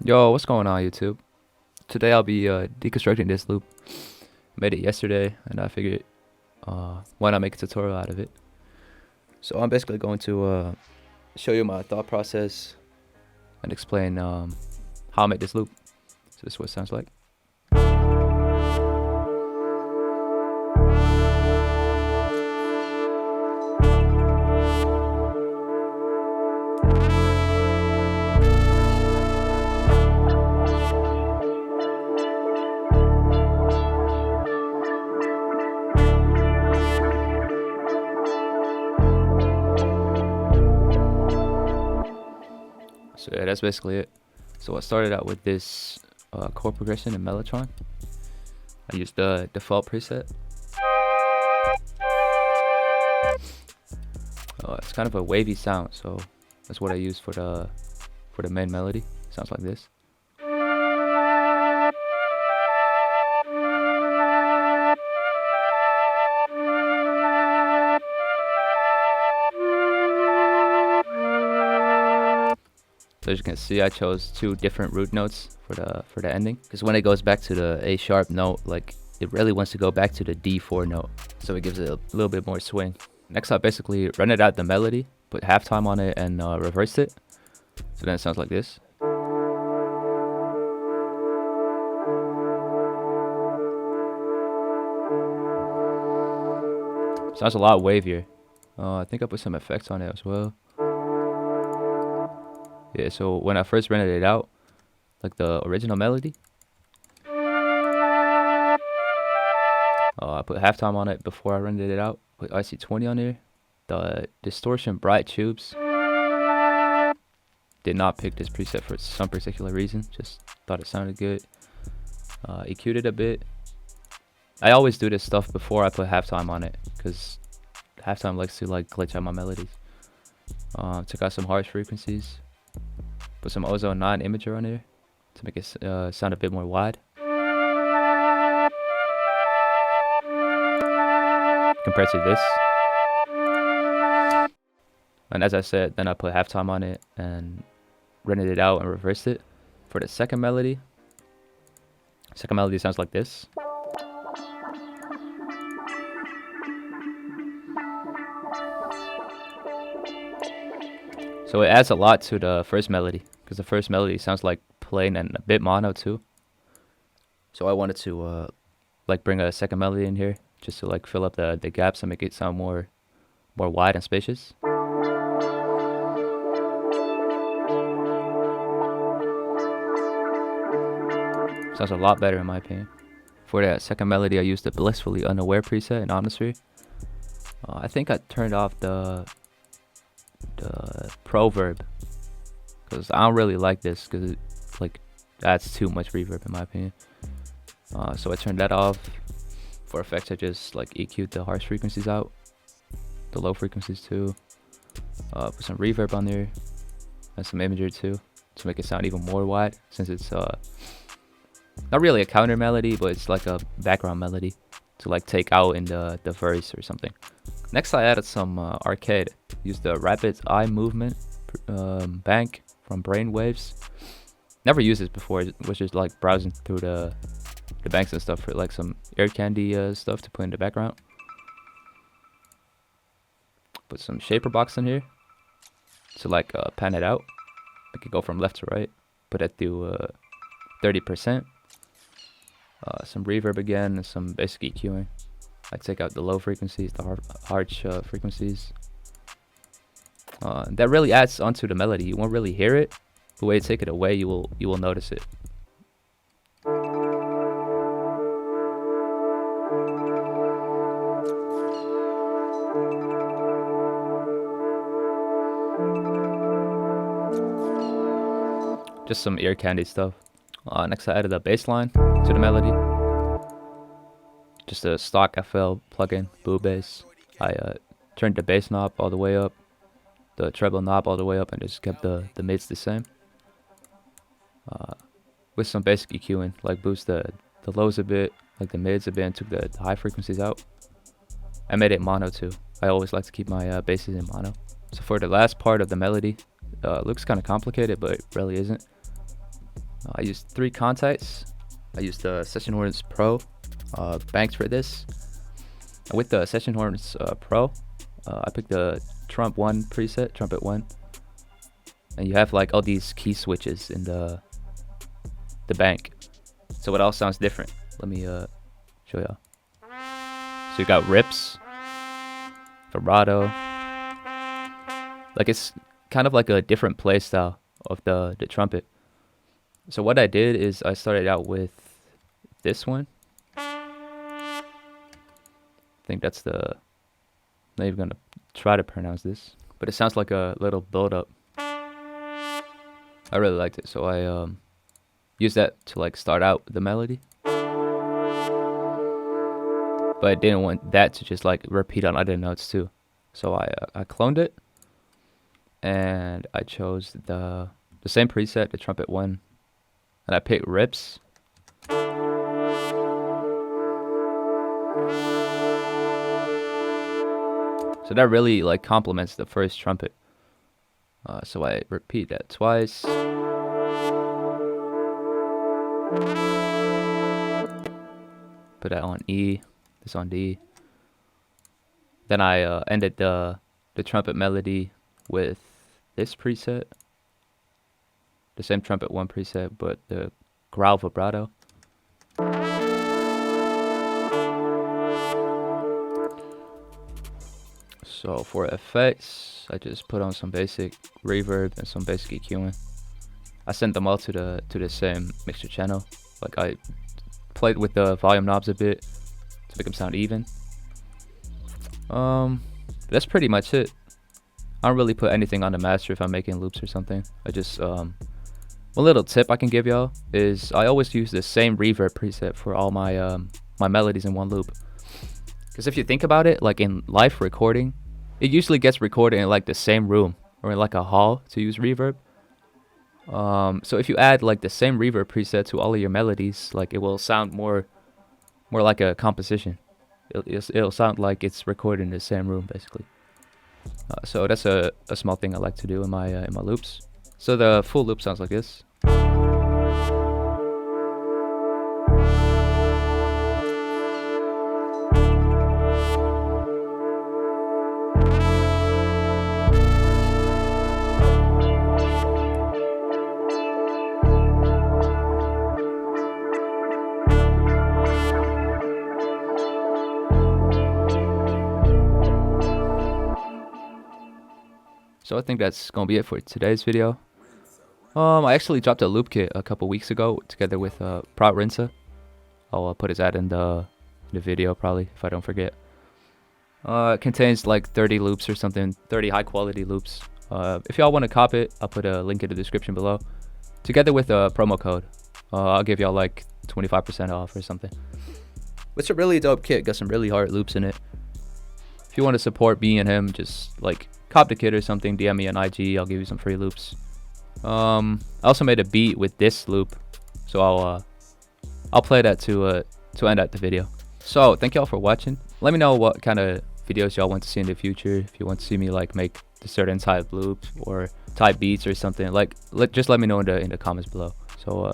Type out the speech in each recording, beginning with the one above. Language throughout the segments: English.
Yo, what's going on YouTube? Today I'll be deconstructing this loop. Made it yesterday and I figured why not make a tutorial out of it. So I'm basically going to show you my thought process and explain how I made this loop. So this is what it sounds like. So yeah, that's basically it. So I started out with this chord progression in Mellotron. I used the default preset. It's kind of a wavy sound, so that's what I use for the main melody. Sounds like this. So as you can see, I chose two different root notes for the ending, because when it goes back to the A sharp note, like it really wants to go back to the D4 note, so it gives it a little bit more swing. Next I basically rendered out the melody, put halftime on it, and reversed it, so then it sounds like this. Sounds a lot wavier. I think I put some effects on it as well. Yeah, so when I first rendered it out, like the original melody, I put halftime on it before I rendered it out. Put IC20 on there. The distortion bright tubes did not pick this preset for some particular reason. Just thought it sounded good. EQ'd it a bit. I always do this stuff before I put halftime on it, because halftime likes to like glitch out my melodies. Took out some harsh frequencies. Put some ozone 9 imager on there to make it sound a bit more wide compared to this. And as I said, then I put halftime on it and rendered it out and reversed it. For the second melody sounds like this. So it adds a lot to the first melody, because the first melody sounds like plain and a bit mono too. So I wanted to like bring a second melody in here just to like fill up the gaps and make it sound more wide and spacious. Sounds a lot better in my opinion. For that second melody, I used the Blissfully Unaware preset in Omnisphere. I think I turned off the proverb, because I don't really like this, because it like adds too much reverb in my opinion. So I turned that off. For effects, I just like EQ'd the harsh frequencies out, the low frequencies too. Put some reverb on there and some imagery too to make it sound even more wide, since it's not really a counter melody, but it's like a background melody to like take out in the verse or something. Next I added some arcade. Used the rapid eye movement bank from Brainwaves. Never used this before. It was just like browsing through the banks and stuff for like some Earcandy stuff to put in the background. Put some shaper box in here to like pan it out. Make it go from left to right. Put it through 30%. Some reverb again and some basic EQing. I take out the low frequencies, the harsh frequencies. That really adds onto the melody. You won't really hear it. The way you take it away, you will notice it. Just some Earcandy stuff. Next I added a bassline to the melody. Just a stock FL plugin, Boo Bass. I turned the bass knob all the way up, the treble knob all the way up, and just kept the mids the same. With some basic EQing, like boost the lows a bit, like the mids a bit, and took the high frequencies out. I made it mono too. I always like to keep my basses in mono. So for the last part of the melody, looks kind of complicated, but it really isn't. I used 3 contacts. I used the Session Horns Pro banks for this. And with the Session Horns Pro, I picked the Trumpet 1 preset, Trumpet 1. And you have like all these key switches in the bank, so it all sounds different. Let me show y'all. So you got rips, vibrato. Like it's kind of like a different play style of the trumpet. So what I did is I started out with this one. I think that's the, not even gonna try to pronounce this, but it sounds like a little build up. I really liked it, so I used that to like start out the melody. But I didn't want that to just like repeat on other notes too. So I cloned it, and I chose the same preset, the Trumpet 1, and I picked rips. So that really like complements the first trumpet. So I repeat that twice. Put that on E, this on D. Then I ended the Trumpet Melody with this preset. The same Trumpet 1 preset, but the growl vibrato. So for effects, I just put on some basic reverb and some basic EQing. I sent them all to the same mixer channel. Like I played with the volume knobs a bit to make them sound even. That's pretty much it. I don't really put anything on the master if I'm making loops or something. I just one little tip I can give y'all is I always use the same reverb preset for all my my melodies in one loop. Because if you think about it, like in live recording, it usually gets recorded in like the same room or in like a hall to use reverb. So if you add like the same reverb preset to all of your melodies, like it will sound more like a composition. It'll sound like it's recorded in the same room basically. So that's a small thing I like to do in my loops. So the full loop sounds like this. So I think that's gonna be it for today's video. I actually dropped a Loopkit a couple weeks ago together with Prout Rinsa. I'll put his ad in the video probably if I don't forget. It contains like 30 loops or something, 30 high quality loops. If y'all want to cop it, I'll put a link in the description below. Together with a promo code, I'll give y'all like 25% off or something. It's a really dope kit, got some really hard loops in it. If you want to support me and him, just like cop the kit or something, DM me on IG, I'll give you some free loops. I also made a beat with this loop, so I'll play that to end out the video. So thank y'all for watching. Let me know what kind of videos y'all want to see in the future. If you want to see me like make a certain type loops or type beats or something, like just let me know in the comments below. So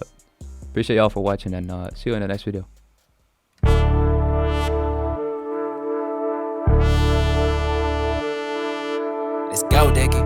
appreciate y'all for watching, and see you in the next video. Let's go, dirkey.